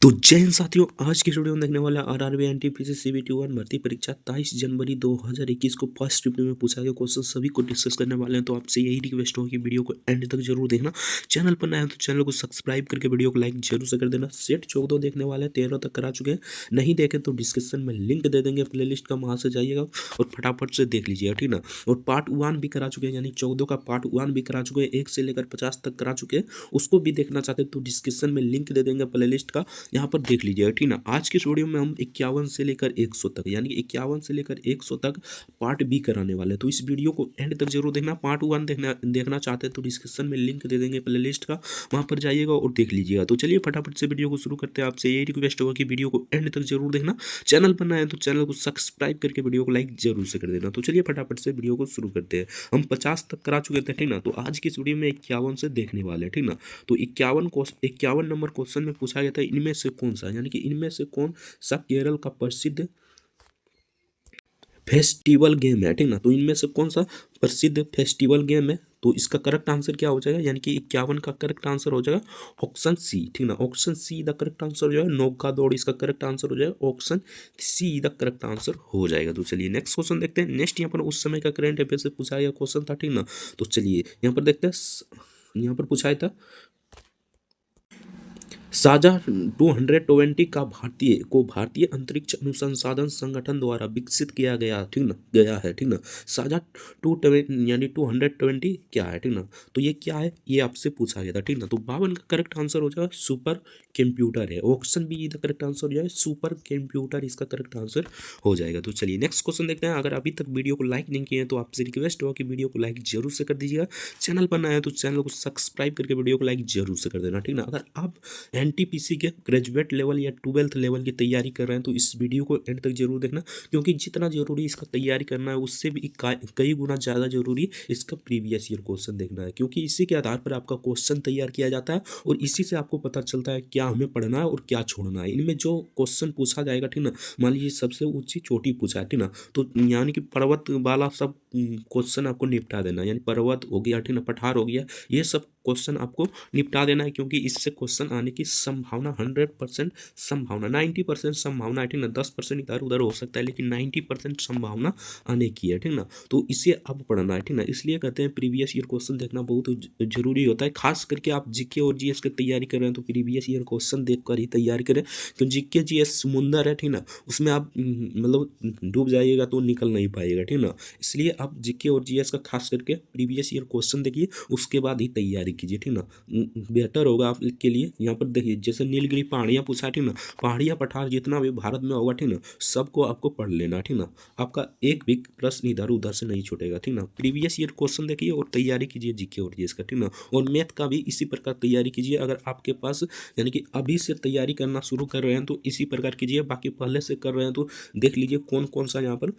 तो जय हिंद साथियों, आज की वीडियो में देखने वाला आरआरबी एनटीपीसी सीबीटी 1 भर्ती परीक्षा 23 जनवरी 2021 को फर्स्ट रिव्यू में पूछा गया क्वेश्चन सभी को डिस्कस करने वाले हैं। तो आपसे यही रिक्वेस्ट होगी कि वीडियो को एंड तक जरूर देखना। चैनल पर नया है तो चैनल को सब्सक्राइब करके वीडियो को लाइक जरूर से कर देना। सेट 14 देखने वाले हैं, 13 तक करा चुके हैं, नहीं देखे तो डिस्क्रिप्शन में लिंक दे देंगे प्ले लिस्ट का, वहाँ से जाइएगा और फटाफट से देख लीजिएगा, ठीक ना। और पार्ट 1 भी करा चुके हैं, यानी 14 का पार्ट 1 भी करा चुके हैं, 1 से लेकर 50 तक करा चुके हैं। उसको भी देखना चाहते हैं तो डिस्क्रिप्शन में लिंक दे देंगे प्ले लिस्ट का, यहाँ पर देख लीजिएगा, ठीक ना। आज के वीडियो में हम 51 से लेकर 100 तक, यानी 51 से लेकर 100 तक पार्ट बी कराने वाले हैं। तो इस वीडियो को एंड तक जरूर देखना। पार्ट 1 देखना चाहते हैं तो डिस्क्रिप्शन में लिंक दे देंगे प्ले लिस्ट का, वहाँ पर जाइएगा और देख लीजिएगा। तो चलिए फटाफट से वीडियो को शुरू करते हैं। आपसे यही रिक्वेस्ट होगा कि वीडियो को एंड तक जरूर देखना। चैनल पर नया है तो चैनल को सब्सक्राइब करके वीडियो को लाइक जरूर से कर देना। तो चलिए फटाफट से वीडियो को शुरू करते हैं। हम 50 तक करा चुके थे, ठीक ना। तो आज की इस वीडियो में 51 से देखने वाले हैं, ठीक ना। तो 51 नंबर क्वेश्चन में पूछा गया था इनमें से कौन सा, यानी कि इनमें से कौन सा केरल का प्रसिद्ध फेस्टिवल गेम है, ठीक ना। तो इनमें से कौन सा प्रसिद्ध फेस्टिवल गेम है, तो इसका करेक्ट आंसर क्या हो जाएगा, यानी कि 51 का करेक्ट आंसर हो जाएगा ऑप्शन सी, ठीक ना। Option see the correct answer हो जाएगा। नौका दौड़ इसका करेक्ट आंसर हो जाएगा, option see the correct answer हो जाएगा। तो चलिए नेक्स्ट क्वेश्चन देखते हैं। नेक्स्ट यहाँ पर उस समय का करंट अफेयर से पूछा गया क्वेश्चन था, ठीक ना। तो चलिए यहाँ पर देखते हैं, यहाँ पर पूछा था साझा 220 का भारतीय अंतरिक्ष अनुसंधान संगठन द्वारा विकसित किया गया, ठीक ना, गया है, ठीक ना। साझा 220 यानी 220 क्या है, ठीक ना। तो ये क्या है, ये आपसे पूछा गया था, ठीक ना। तो 52 का करेक्ट आंसर हो जाएगा सुपर कंप्यूटर है। Option B the correct answer हो जाएगा सुपर कंप्यूटर, इसका करेक्ट आंसर हो जाएगा। तो चलिए नेक्स्ट क्वेश्चन देखते हैं। अगर अभी तक वीडियो को लाइक नहीं किए हैं तो आपसे रिक्वेस्ट होगा कि वीडियो को लाइक जरूर से कर दीजिएगा। चैनल पर नया है तो चैनल को सब्सक्राइब करके वीडियो को लाइक जरूर से कर देना, ठीक ना। अगर आप एनटीपीसी के ग्रेजुएट लेवल या 12th लेवल की तैयारी कर रहे हैं तो इस वीडियो को एंड तक जरूर देखना, क्योंकि जितना जरूरी इसका तैयारी करना है उससे भी कई गुना ज़्यादा जरूरी इसका प्रीवियस ईयर क्वेश्चन देखना है, क्योंकि इसी के आधार पर आपका क्वेश्चन तैयार किया जाता है और इसी से आपको पता चलता है क्या हमें पढ़ना है और क्या छोड़ना है। इनमें जो क्वेश्चन पूछा जाएगा, ठीक ना, मान लीजिए सबसे ऊंची चोटी पूछा है, ठीक ना, तो यानी कि पर्वत वाला सब क्वेश्चन आपको निपटा देना, यानी पर्वत हो गया, ठीक ना, पठार हो गया, ये सब क्वेश्चन आपको निपटा देना है, क्योंकि इससे क्वेश्चन आने की संभावना 100% संभावना 90% संभावना है, ठीक ना। 10% इधर उधर हो सकता है, लेकिन 90% संभावना आने की है, ठीक ना। तो इसे अब पढ़ना है, ठीक ना। इसलिए कहते हैं प्रीवियस ईयर क्वेश्चन देखना बहुत जरूरी होता है। खास करके आप जीके और जीएस की तैयारी कर रहे हैं तो प्रीवियस ईयर क्वेश्चन देखकर ही तैयारी करें, क्योंकि जीके जीएस समुंदर है, ठीक ना, उसमें आप मतलब डूब जाइएगा तो निकल नहीं पाएगा, ठीक ना। इसलिए आप जीके और जीएस का खास करके प्रीवियस ईयर क्वेश्चन देखिए, उसके बाद ही तैयारी कीजिए, ठीक ना। बेहतर होगा आपके लिए। यहाँ पर देखिए जैसे नीलगिरी पहाड़ियाँ पूछा, ठीक ना, पहाड़ियाँ पठार जितना भी भारत में होगा, ठीक ना, सबको आपको पढ़ लेना, ठीक ना। आपका एक भी प्रश्न इधर उधर से नहीं छूटेगा, ठीक ना। प्रीवियस ईयर क्वेश्चन देखिए और तैयारी कीजिए जीके और जीएस का, ठीक ना। और मैथ का भी इसी प्रकार तैयारी कीजिए। अगर आपके पास यानी कि अभी से तैयारी करना शुरू कर रहे हैं तो इसी प्रकार कीजिए, बाकी पहले से कर रहे हैं तो देख लीजिए कौन कौन सा यहाँ पर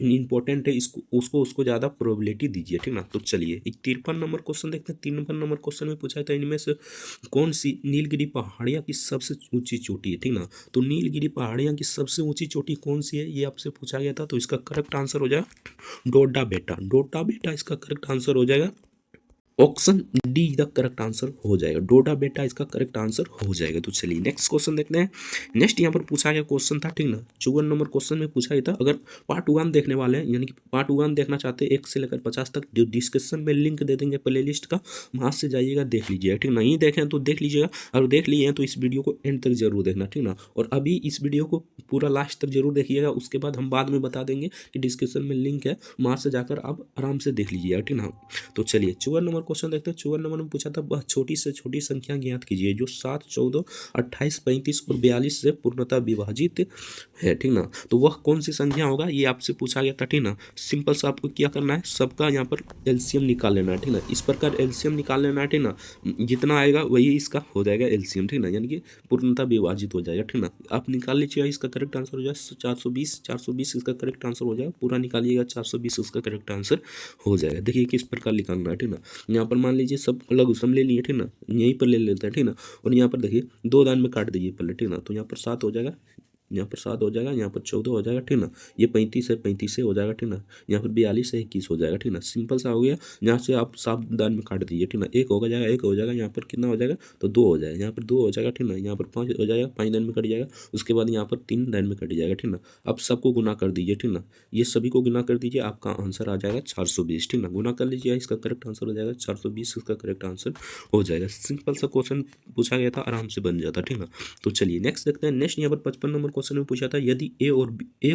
इंपॉर्टेंट है, इसको उसको ज़्यादा प्रोबेबिलिटी दीजिए, ठीक ना। तो चलिए 53 नंबर क्वेश्चन देखते हैं। 53 नंबर क्वेश्चन में पूछा था इनमें से कौन सी नीलगिरी पहाड़ियाँ की सबसे ऊंची चोटी है, ठीक ना। तो नीलगिरी पहाड़ियाँ की सबसे ऊंची चोटी कौन सी है, ये आपसे पूछा गया था। तो इसका करेक्ट आंसर हो जाएगा डोडा बेटा, डोडा बेटा इसका करेक्ट आंसर हो जाएगा। Option D the correct answer हो जाएगा, डोडा बेटा इसका करेक्ट आंसर हो जाएगा। तो चलिए नेक्स्ट क्वेश्चन देखते हैं। नेक्स्ट यहाँ पर पूछा गया क्वेश्चन था, ठीक ना, 54 नंबर क्वेश्चन में पूछा गया था। अगर पार्ट 1 देखने वाले हैं, यानी कि पार्ट 1 देखना चाहते हैं 1 से लेकर 50 तक, जो डिस्क्रिप्शन में लिंक दे देंगे प्ले लिस्ट का, वहाँ से जाइएगा देख लीजिएगा, ठीक नहीं देखें तो देख लीजिएगा, और देख लिए हैं तो इस वीडियो को एंड तक जरूर देखना, ठीक ना। और अभी इस वीडियो को पूरा लास्ट तक जरूर देखिएगा, उसके बाद हम बाद में बता देंगे कि डिस्क्रिप्शन में लिंक है, वहाँ से जाकर आप आराम से देख लीजिएगा, ठीक ना। तो चलिए 54 नंबर क्वेश्चन देखते हैं। 54 नंबर में पूछा था वह छोटी से छोटी संख्या ज्ञात कीजिए जो 7, 14, 28, 35 और 42 से पूर्णतः विभाजित है, ठीक ना। तो वह कौन सी संख्या होगा, ये आपसे पूछा गया था, ठीक ना। सिंपल सा आपको क्या करना है, सबका यहाँ पर एलसीएम निकाल लेना है, ठीक ना। इस प्रकार एलसीएम निकाल लेना है, ठीक ना। जितना आएगा वही इसका हो जाएगा एलसीएम, ठीक ना, यानी कि पूर्णतः विभाजित हो जाएगा, ठीक ना। आप निकाल लीजिएगा, इसका करेक्ट आंसर हो जाएगा 420 इसका करेक्ट आंसर हो जाएगा। पूरा निकालिएगा 420 उसका करेक्ट आंसर हो जाएगा। देखिए किस प्रकार निकालना है, ठीक ना। यहाँ पर मान लीजिए सब अलग सम ले लिए, ठीक ना, यहीं पर ले लेते हैं, ठीक ना। और यहाँ पर देखिए 2 दान में काट दीजिए पहले, ठीक ना। तो यहाँ पर 7 हो जाएगा, यहाँ पर 7 हो जाएगा, यहाँ पर 14 हो जाएगा, ठीक ना। ये 35 है, 35 से हो जाएगा, ठीक ना। यहाँ पर 42 है, 21 हो जाएगा, ठीक ना। सिंपल सा हो गया। यहाँ से आप सावधान में काट दीजिए, ठीक ना। एक हो जाएगा, एक हो जाएगा, यहाँ पर कितना हो जाएगा तो 2 हो जाएगा, यहाँ पर 2 हो जाएगा, ठीक ना। यहाँ पर 5 हो जाएगा, 5 लाइन में कट जाएगा। उसके बाद यहाँ पर 3 लाइन में कट जाएगा, ठीक ना। अब सबको गुना कर दीजिए, ठीक ना। ये सभी को गुना कर दीजिए, आपका आंसर आ जाएगा 420, ठीक ना। गुना कर लीजिए, इसका करेक्ट आंसर हो जाएगा 420, इसका करेक्ट आंसर हो जाएगा। सिंपल सा क्वेश्चन पूछा गया था, आराम से बन जाता, ठीक ना। तो चलिए नेक्स्ट देखते हैं। नेक्स्ट यहाँ पर 55 नंबर क्वेश्चन में पूछा था, यदि ए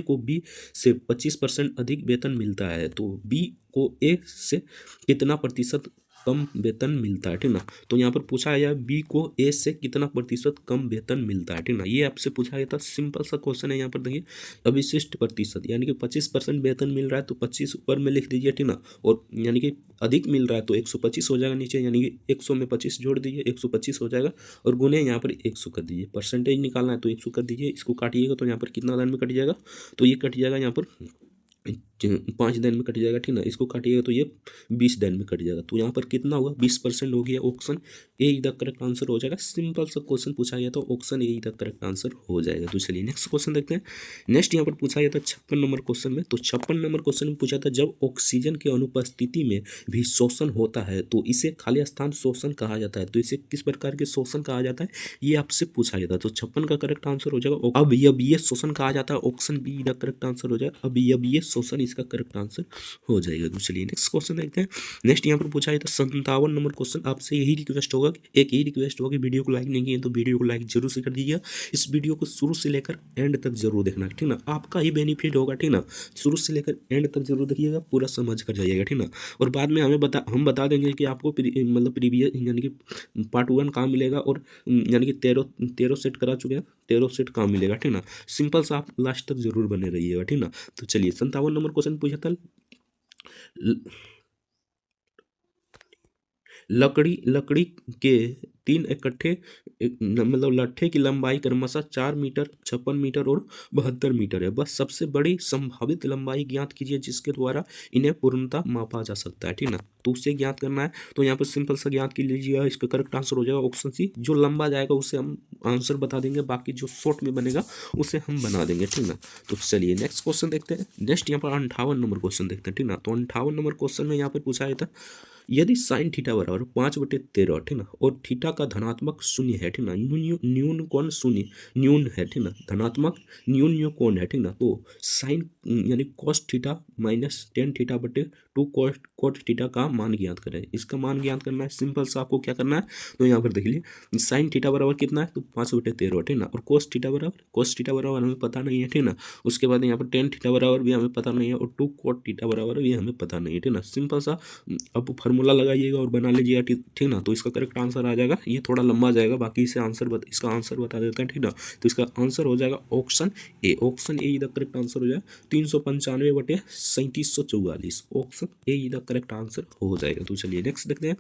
को बी से 25% अधिक वेतन मिलता है तो बी को ए से कितना प्रतिशत कम वेतन मिलता है, ठीक ना। तो यहाँ पर पूछा गया बी को ए से कितना प्रतिशत कम वेतन मिलता है, ठीक ना। ये आपसे पूछा गया था, सिंपल सा क्वेश्चन है। यहाँ पर देखिए अविशिष्ट प्रतिशत, यानी कि 25% वेतन मिल रहा है तो 25 ऊपर में लिख दीजिए, ठीक ना। और यानी कि अधिक मिल रहा है तो 125 हो जाएगा नीचे, यानी कि 100 में 25 जोड़ दीजिए, 125 हो जाएगा। और गुने यहाँ पर 100 कर दीजिए, परसेंटेज निकालना है तो 100 कर दीजिए। इसको काटिएगा तो यहाँ पर कितना लाइन में कट जाएगा तो ये कट जाएगा यहाँ पर 5 दिन में कट जाएगा, ठीक ना। इसको काटिएगा तो ये 20 दिन में कट जाएगा। तो यहाँ पर कितना हुआ 20% हो गया। ऑप्शन ए इधर करेक्ट आंसर हो जाएगा। सिंपल सा क्वेश्चन पूछा गया तो ऑप्शन ए इधर करेक्ट आंसर हो जाएगा। तो चलिए नेक्स्ट क्वेश्चन देखते हैं। नेक्स्ट यहाँ पर पूछा गया था 56 नंबर क्वेश्चन में। तो 56 नंबर क्वेश्चन में पूछा था, जब ऑक्सीजन की अनुपस्थिति में भी शोषण होता है तो इसे खाली स्थान शोषण कहा जाता है। तो इसे किस प्रकार के शोषण कहा जाता है ये आपसे पूछा गया था। तो 56 का करेक्ट आंसर हो जाएगा अब ये शोषण कहा जाता है, ऑप्शन बी इधर करेक्ट आंसर हो जाएगा। अब ये शोषण इसका करेक्ट आंसर हो जाएगा। तो चलिए नेक्स्ट क्वेश्चन देखते हैं। नेक्स्ट यहाँ पर पूछा है 57 नंबर क्वेश्चन। आपसे यही रिक्वेस्ट होगा, एक ही रिक्वेस्ट होगा, वीडियो को लाइक नहीं किए तो वीडियो को लाइक जरूर से कर दीजिएगा। इस वीडियो को शुरू से लेकर एंड तक जरूर देखना, ठीक ना। आपका ही बेनिफिट होगा, ठीक ना। शुरू से लेकर एंड तक जरूर देखिएगा, पूरा समझ कर जाइएगा, ठीक ना। और बाद में हम बता देंगे कि आपको मतलब प्रीवियस यानी कि पार्ट 1 कहाँ मिलेगा और यानी कि 13 सेट करा चुके हैं, 13 सेट कहाँ मिलेगा, ठीक ना। सिंपल सा आप लास्ट तक जरूर बने रहिएगा, ठीक ना। तो चलिए 57 नंबर क्वेश्चन पूछा था, लकड़ी के 3 इकट्ठे मतलब लट्ठे की लंबाई क्रमशः 4 मीटर, 56 मीटर और 72 मीटर है। बस सबसे बड़ी संभावित लंबाई ज्ञात कीजिए जिसके द्वारा इन्हें पूर्णतः मापा जा सकता है, ठीक ना। तो उसे ज्ञात करना है तो यहाँ पर सिंपल सा ज्ञात कर लीजिएगा। इसका करेक्ट आंसर हो जाएगा ऑप्शन सी। जो लंबा जाएगा उसे हम आंसर बता देंगे, बाकी जो शॉर्ट में बनेगा उसे हम बना देंगे, ठीक ना। तो चलिए नेक्स्ट क्वेश्चन देखते हैं। नेक्स्ट यहाँ पर 58 नंबर क्वेश्चन देखते हैं, ठीक ना। तो 58 नंबर क्वेश्चन में यहाँ पर पूछा गया था, यदि साइन थीटा बराबर 5/13, ठीक ना, और थीटा का धनात्मक शून्य है, ठीक ना, न्यून कोण शून्य न्यून है, ठीक ना, धनात्मक न्यून कोण है, ठीक ना। तो साइन यानी cos theta minus tan theta बटे 2 कोट थीटा का मान ज्ञात करें। इसका मान ज्ञात करना है। सिंपल सा आपको क्या करना है तो यहाँ पर देख लीजिए, साइन थीटा बराबर कितना है तो 5/13, ठीक ना। और कोस थीटा बराबर हमें पता नहीं है, ठीक ना। उसके बाद यहाँ पर टेन थीटा बराबर भी हमें पता नहीं है और 2 कोट थीटा बराबर भी हमें पता नहीं है, ठीक ना। सिंपल सा अब फार्मूला लगाइएगा और बना लीजिएगा, ठीक ना। तो इसका करेक्ट आंसर आ जाएगा। ये थोड़ा लंबा जाएगा, बाकी इसका आंसर बता देते हैं, ठीक ना। तो इसका आंसर हो जाएगा ऑप्शन ए। ऑप्शन ए इधर करेक्ट आंसर हो जाएगा 395/3744। ऑप्शन ए इधर करेक्ट आंसर हो जाएगा। तो चलिए नेक्स्ट देखते हैं।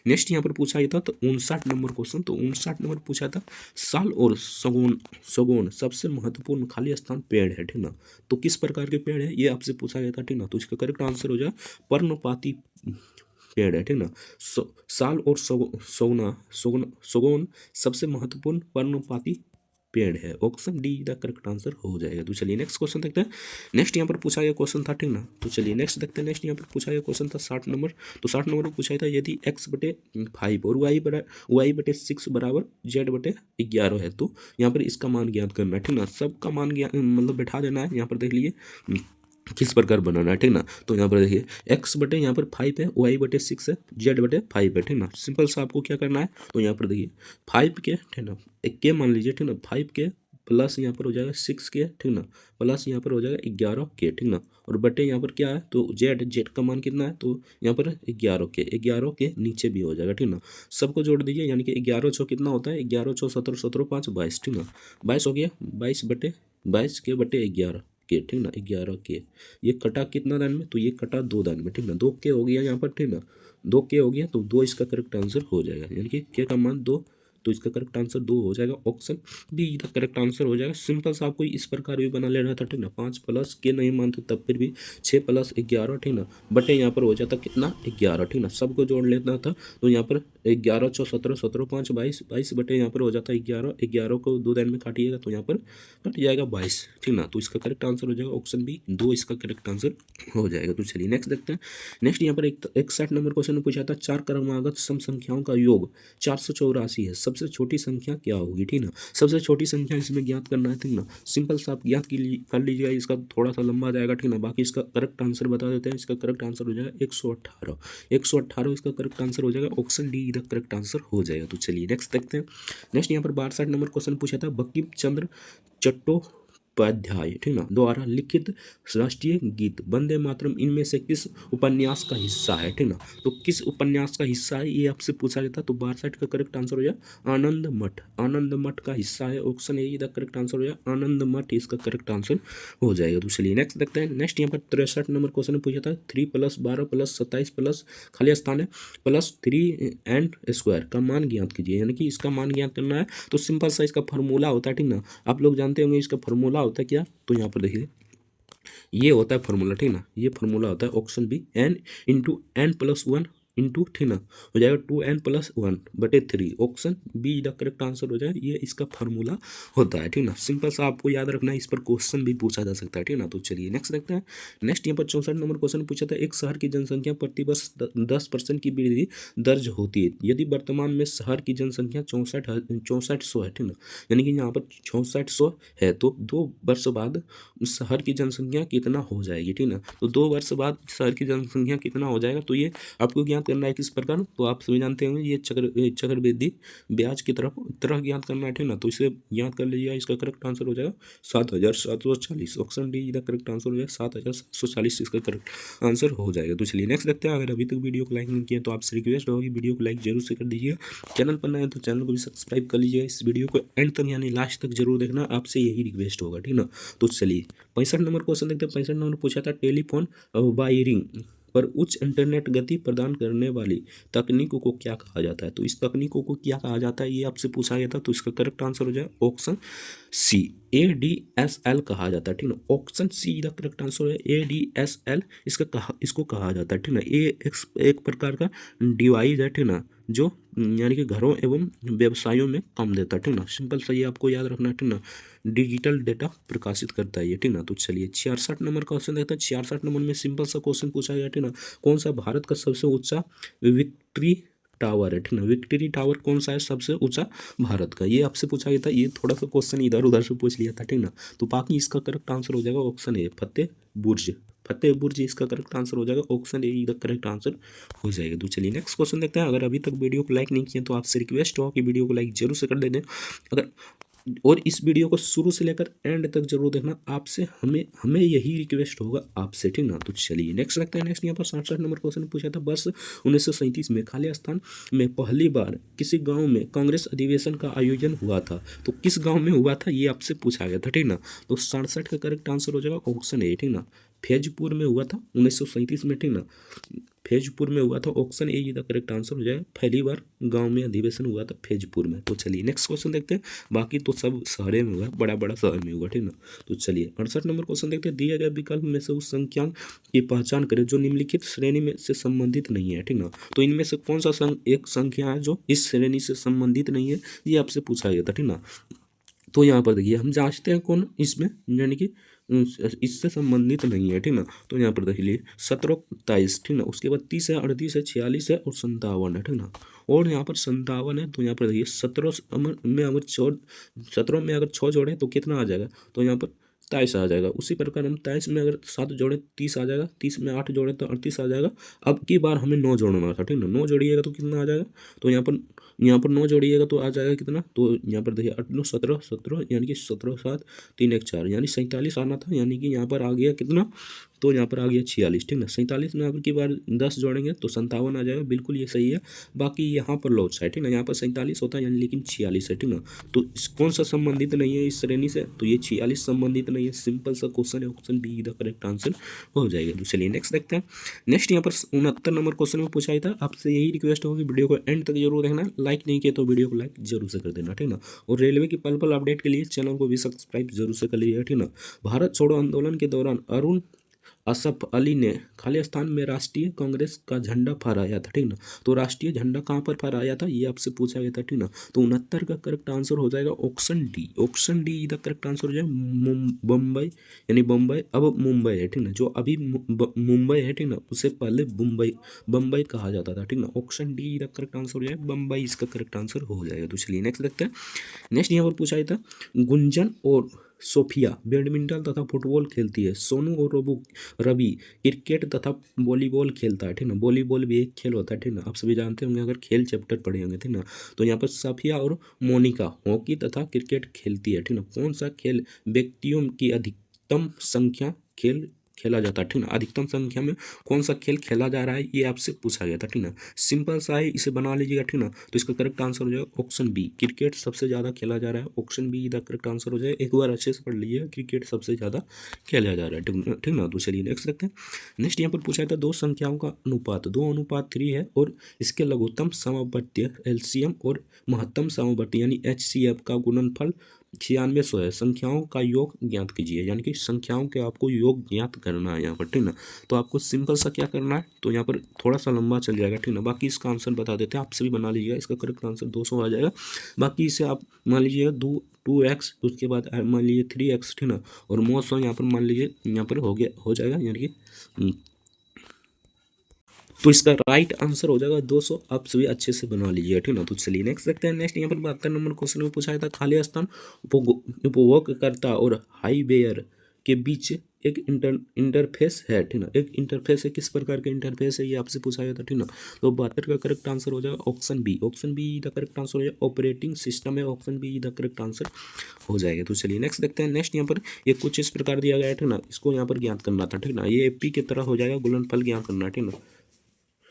नेक्स्ट यहाँ पर पूछा गया था तो 59 नंबर क्वेश्चन। तो 59 नंबर पूछा था, साल और सगुन सबसे महत्वपूर्ण खाली स्थान पेड़ है, ठीक ना। तो किस प्रकार के पेड़ है ये आपसे पूछा गया था, ठीक ना। तो इसका करेक्ट आंसर हो जाएगा पर्णपाती पेड़ है, ठीक ना। साल और सगुन सबसे महत्वपूर्ण पर्णपाती पेड़ है। Option D the correct answer हो जाएगा। तो चलिए नेक्स्ट क्वेश्चन देखते हैं। नेक्स्ट यहाँ पर पूछा गया क्वेश्चन था, ठीक ना। तो चलिए नेक्स्ट देखते हैं। नेक्स्ट यहाँ पर पूछा गया क्वेश्चन था 60 नंबर। तो 60 नंबर में पूछा था, यदि x/5 और y/6 बराबर z/11 है तो यहाँ पर इसका मान ज्ञात करना है, ठीक ना। सबका मान ज्ञात मतलब बैठा देना है। यहाँ पर देख लीजिए किस प्रकार बनाना है, ठीक ना। तो यहाँ पर देखिए x/, यहाँ पर 5 है, y/6 है, z/5 है, ठीक ना। सिंपल सा आपको क्या करना है तो यहाँ पर देखिए 5 के, ठीक ना, एक के मान लीजिए, ठीक ना, 5 के प्लस यहाँ पर हो जाएगा 6 के, ठीक ना, प्लस यहाँ पर हो जाएगा 11 के, ठीक ना। और बटे यहाँ पर क्या है तो जेड का मान कितना है तो यहाँ पर 11 के नीचे भी हो जाएगा, ठीक ना। सबको जोड़ दीजिए, यानी कि 11×6 कितना होता है, 11×6 17, 17×5 22, ठीक ना। 22 हो गया, 22 के बटे 11 के, ठीक ना, 11 के। ये कटा कितना दान में तो ये कटा 2 दान में, ठीक ना। 2 के हो गया यहाँ पर, ठीक ना, 2 के हो गया तो 2 इसका करेक्ट आंसर हो जाएगा, यानी कि के का मान 2 तो इसका करेक्ट आंसर 2 हो जाएगा, option B the correct answer हो जाएगा। सिंपल सा आपको इस प्रकार भी बना लेना था, ठीक ना, 5 प्लस के नहीं मानते तब फिर भी 6 प्लस 11, ठीक ना, बटे यहाँ पर हो जाता कितना 11, ठीक ना, सबको जोड़ लेना था तो यहाँ पर 11 चौ 17, 17 5 22, 22 बटे यहाँ पर हो जाता है 11, 11 को 2 दिन में काटिएगा तो यहाँ पर कट जाएगा 22, ठीक ना, तो इसका करेक्ट आंसर हो जाएगा ऑप्शन बी 2 इसका करेक्ट आंसर हो जाएगा। तो चलिए नेक्स्ट देखते हैं। नेक्स्ट यहाँ पर 61 नंबर क्वेश्चन में पूछा था 4 क्रमागत सम संख्याओं का योग 484 है, सबसे छोटी संख्या क्या होगी, ठीक ना, सबसे छोटी संख्या इसमें ज्ञात करना है, ठीक ना, सिंपल सा आप ज्ञात कर लीजिएगा, इसका थोड़ा सा लंबा जाएगा, ठीक ना, बाकी इसका करेक्ट आंसर बता देते हैं। इसका करेक्ट आंसर हो जाएगा 118, 118 इसका करेक्ट आंसर हो जाएगा, ऑप्शन डी इधर करेक्ट आंसर हो जाएगा। तो चलिए नेक्स्ट देखते हैं। नेक्स्ट यहाँ पर 62 नंबर क्वेश्चन पूछा था बंकिम चंद्र चट्टोपाध्याय, ठीक ना, द्वारा लिखित राष्ट्रीय गीत वंदे मातरम इनमें से किस उपन्यास का हिस्सा है, ठीक ना, तो किस उपन्यास का हिस्सा है ये आपसे पूछा जाता, तो 62 का करेक्ट आंसर हो जाए आनंद मठ, आनंद मठ का हिस्सा है, option A the correct answer हो जाए आनंद मठ इसका करेक्ट आंसर हो जाएगा। तो चलिए नेक्स्ट देखते हैं। नेक्स्ट यहाँ पर 63 नंबर क्वेश्चन पूछा था 3 + 12 + 27 प्लस खाली स्थान है +3 एंड स्क्वायर का मान ज्ञात कीजिए, यानी कि इसका मान ज्ञात करना है। तो सिंपल सा इसका फार्मूला होता है, ठीक ना, आप लोग जानते होंगे इसका फार्मूला होता है क्या, तो यहाँ पर देखिए ये होता है फार्मूला, ठीक ना, ये फार्मूला होता है option B n × n+1 into, ठीक ना, हो जाएगा 2n+1/3, option B the correct answer हो जाएगा, ये इसका फार्मूला होता है, ठीक ना, सिंपल सा आपको याद रखना है, इस पर क्वेश्चन भी पूछा जा सकता है, ठीक ना। तो चलिए नेक्स्ट देखते हैं। नेक्स्ट यहाँ पर 64 नंबर क्वेश्चन पूछा था एक शहर की जनसंख्या प्रतिवर्ष 10% की वृद्धि दर्ज होती है यदि वर्तमान में शहर की जनसंख्या 6400 है, ठीक ना, यानी कि यहाँ पर 6400 है, तो 2 वर्ष बाद शहर की जनसंख्या कितना हो जाएगी, ठीक ना, तो 2 वर्ष बाद शहर की जनसंख्या कितना हो जाएगा, तो ये आपको ज्ञात करना है किस प्रकार, तो आप सभी जानते होंगे ये चक्रवृद्धि ब्याज की तरह ज्ञात करना है, ठीक ना, तो इसे ज्ञात कर लीजिएगा। इसका करेक्ट आंसर हो जाएगा 7740, ऑप्शन डी का करेक्ट आंसर हो जाएगा 7740 इसका करेक्ट आंसर हो जाएगा। तो चलिए नेक्स्ट देखते हैं। अगर अभी तक वीडियो को लाइक नहीं किया तो आपसे रिक्वेस्ट होगी वीडियो को लाइक जरूर से कर दीजिएगा, चैनल पर नए हैं तो चैनल को भी सब्सक्राइब कर लीजिएगा, इस वीडियो को एंड तक यानी लास्ट तक जरूर देखना, आपसे यही रिक्वेस्ट होगा, ठीक ना। तो चलिए 65 नंबर क्वेश्चन देखते हैं। 65 नंबर पूछा था टेलीफोन वायरिंग पर उच्च इंटरनेट गति प्रदान करने वाली तकनीकों को क्या कहा जाता है, तो इस तकनीकों को क्या कहा जाता है ये आपसे पूछा गया था, तो इसका करेक्ट आंसर हो जाए ऑप्शन सी ADSL कहा जाता है, ठीक ना, option see the correct answer है ADSL इसको कहा जाता है, ठीक ना। ये एक प्रकार का डिवाइस है, ठीक ना, जो यानी कि घरों एवं व्यवसायों में काम देता है, ठीक ना, सिंपल सा ये आपको याद रखना है, ठीक ना, डिजिटल डेटा प्रकाशित करता है ये, ठीक ना। तो चलिए 66 नंबर क्वेश्चन देखते हैं। 66 नंबर में सिंपल सा क्वेश्चन पूछा गया, ठीक ना, कौन सा भारत का सबसे ऊंचा विक्ट्री टावर है, ठीक ना, विक्ट्री टावर कौन सा है सबसे ऊंचा भारत का, ये आपसे पूछा गया था। ये थोड़ा सा क्वेश्चन इधर उधर से पूछ लिया था, ठीक ना, तो बाकी इसका करेक्ट आंसर हो जाएगा ऑप्शन ए फतेह बुर्ज इसका करेक्ट आंसर हो जाएगा, option A the correct answer हो जाएगा। तो चलिए नेक्स्ट क्वेश्चन देखते हैं। अगर अभी तक वीडियो को लाइक नहीं किया तो आपसे रिक्वेस्ट हो कि वीडियो को लाइक जरूर से कर दें, अगर और इस वीडियो को शुरू से लेकर एंड तक जरूर देखना, आपसे हमें यही रिक्वेस्ट होगा आपसे, ठीक ना। तो चलिए नेक्स्ट रखते हैं। नेक्स्ट यहाँ पर 67 नंबर क्वेश्चन पूछा था वर्ष 1937 में खाली स्थान में पहली बार किसी गांव में कांग्रेस अधिवेशन का आयोजन हुआ था, तो किस गांव में हुआ था ये आपसे पूछा गया था, ठीक ना। तो 67 का करेक्ट आंसर हो जाएगा ऑप्शन ए, ठीक ना, फैजपुर में हुआ था 1937 में, ठीक ना, फैजपुर में हुआ था, option A the correct answer हो जाएगा, पहली बार गांव में अधिवेशन हुआ था फैजपुर में। तो चलिए नेक्स्ट क्वेश्चन देखते हैं। बाकी तो सब शहर में हुआ, बड़ा बड़ा शहर में हुआ, ठीक ना। तो चलिए 68 नंबर क्वेश्चन देखते हैं। दिए गए विकल्प में से उस संख्या की पहचान करें जो निम्नलिखित श्रेणी में से संबंधित नहीं है, ठीक ना, तो इनमें से कौन सा एक संख्या है जो इस श्रेणी से संबंधित नहीं है, ये आपसे पूछा गया था, ठीक ना। तो यहाँ पर देखिए हम जांचते हैं कौन इसमें यानी कि इससे संबंधित नहीं है, ठीक ना। तो यहाँ पर देख लीजिए 17 23, ठीक ना, उसके बाद 30 है, 38 है, 46 है और 57 है, ठीक ना, और यहाँ पर 57 है। तो यहाँ पर देखिए 17 में अगर 17 में अगर 6 जोड़े तो कितना आ जाएगा, तो यहाँ पर 23 आ जाएगा। उसी प्रकार हम 23 में अगर 7 जोड़े 30 आ जाएगा, 30 में 8 जोड़े तो 38 आ जाएगा। अब की बार हमें 9 जोड़ना था, ठीक ना, 9 जोड़िएगा तो कितना आ जाएगा, तो यहाँ पर 9 जोड़िएगा तो आ जाएगा कितना, तो यहाँ पर देखिए 8 9 17 17 यानी कि 17 7 3 1 4 यानी 47 आना था, यानी कि यहाँ पर आ गया कितना, तो यहाँ पर आ गया 46, ठीक ना। 47 में अब की बार 10 जोड़ेंगे तो 57 आ जाएगा, बिल्कुल ये सही है। बाकी यहाँ पर लॉस है, ठीक ना, यहाँ पर 47 होता है यानी लेकिन 46 है, ठीक ना। तो कौन सा संबंधित नहीं है इस श्रेणी से, तो ये 46 संबंधित नहीं है। सिंपल सा क्वेश्चन है, option B the correct answer हो जाएगा। तो चलिए नेक्स्ट देखते हैं। नेक्स्ट यहाँ पर 69 नंबर क्वेश्चन में पूछा था, आपसे यही रिक्वेस्ट होगी वीडियो को एंड तक जरूर देखना, लाइक नहीं किया तो वीडियो को लाइक जरूर से कर देना, ठीक ना। और रेलवे की पल पल अपडेट के लिए चैनल को भी सब्सक्राइब जरूर से कर लीजिएगा, ठीक ना। भारत छोड़ो आंदोलन के दौरान अरुण असफ अली ने खालिस्तान में राष्ट्रीय कांग्रेस का झंडा फहराया था, ठीक ना। तो राष्ट्रीय झंडा कहाँ पर फहराया था ये आपसे पूछा गया था, ठीक ना। तो 69 का करेक्ट आंसर हो जाएगा ऑप्शन डी। ऑप्शन डी इधर करेक्ट आंसर हो जाएगा बम्बई, यानी बम्बई अब मुंबई है, ठीक ना। जो अभी मुंबई है, ठीक ना, उससे पहले बम्बई कहा जाता था, ठीक ना। ऑप्शन डी इधर करेक्ट आंसर हो जाएगा, बम्बई इसका करेक्ट आंसर हो जाएगा। तो चलिए नेक्स्ट देखते हैं। नेक्स्ट यहाँ पर पूछा था, गुंजन और सोफिया बैडमिंटन तथा फुटबॉल खेलती है, सोनू और रवि क्रिकेट तथा वॉलीबॉल खेलता है, ठीक ना। वॉलीबॉल भी एक खेल होता है, ठीक ना, आप सभी जानते होंगे अगर खेल चैप्टर पढ़े होंगे, ठीक ना। तो यहाँ पर सफिया और मोनिका हॉकी तथा क्रिकेट खेलती है, ठीक ना। कौन सा खेल व्यक्तियों की अधिकतम संख्या खेला जाता है, ठीक ना। अधिकतम संख्या में कौन सा खेल खेला जा रहा है ये आपसे पूछा गया था, ठीक ना। सिंपल सा है, इसे बना लीजिएगा, ठीक ना। तो इसका करेक्ट आंसर हो जाएगा ऑप्शन बी, क्रिकेट सबसे ज़्यादा खेला जा रहा है। ऑप्शन बी इधर करेक्ट आंसर हो जाएगा, एक बार अच्छे से पढ़ लीजिए, क्रिकेट सबसे ज़्यादा खेला जा रहा है, ठीक ना। तो चलिए नेक्स्ट देखते हैं। नेक्स्ट यहाँ पर पूछा था, दो संख्याओं का अनुपात 2:3 है और इसके लघुत्तम समवर्ती एलसीएम और महत्तम समवर्ती यानी एचसीएफ का गुणनफल 9600 है। संख्याओं का योग ज्ञात कीजिए, यानी कि संख्याओं के आपको योग ज्ञात करना है यहाँ पर, ठीक ना। तो आपको सिंपल सा क्या करना है, तो यहाँ पर थोड़ा सा लंबा चल जाएगा, ठीक ना। बाकी इसका आंसर बता देते हैं, आप सभी बना लीजिएगा। इसका करेक्ट आंसर 200 आ जाएगा। बाकी इसे आप मान लीजिएगा 2x, उसके बाद मान लीजिए 3x, ठीक ना। और मोस्ट यहाँ पर मान लीजिए यहाँ पर हो जाएगा, यानी कि तो इसका राइट आंसर हो जाएगा 200। आप सभी अच्छे से बना लीजिए, ठीक ना। तो चलिए नेक्स्ट देखते हैं। नेक्स्ट यहाँ पर 72 नंबर क्वेश्चन में पूछा था, खालिस्तान उपभोगकर्ता और हाईवेयर के बीच एक इंटरफेस है, ठीक ना। एक इंटरफेस है, किस प्रकार का इंटरफेस है ये आपसे पूछा गया था, ठीक ना। तो 72 का करेक्ट आंसर हो जाएगा option B. Option B the correct answer हो जाएगा, ऑपरेटिंग सिस्टम है, option B the correct answer हो जाएगा। तो चलिए नेक्स्ट देखते हैं। नेक्स्ट यहाँ पर ये कुछ इस प्रकार दिया गया है, ठीक ना। इसको यहाँ पर ज्ञात करना था, ठीक ना। ये एपी की तरह हो जाएगा, गुणनफल ज्ञात करना है, ठीक ना।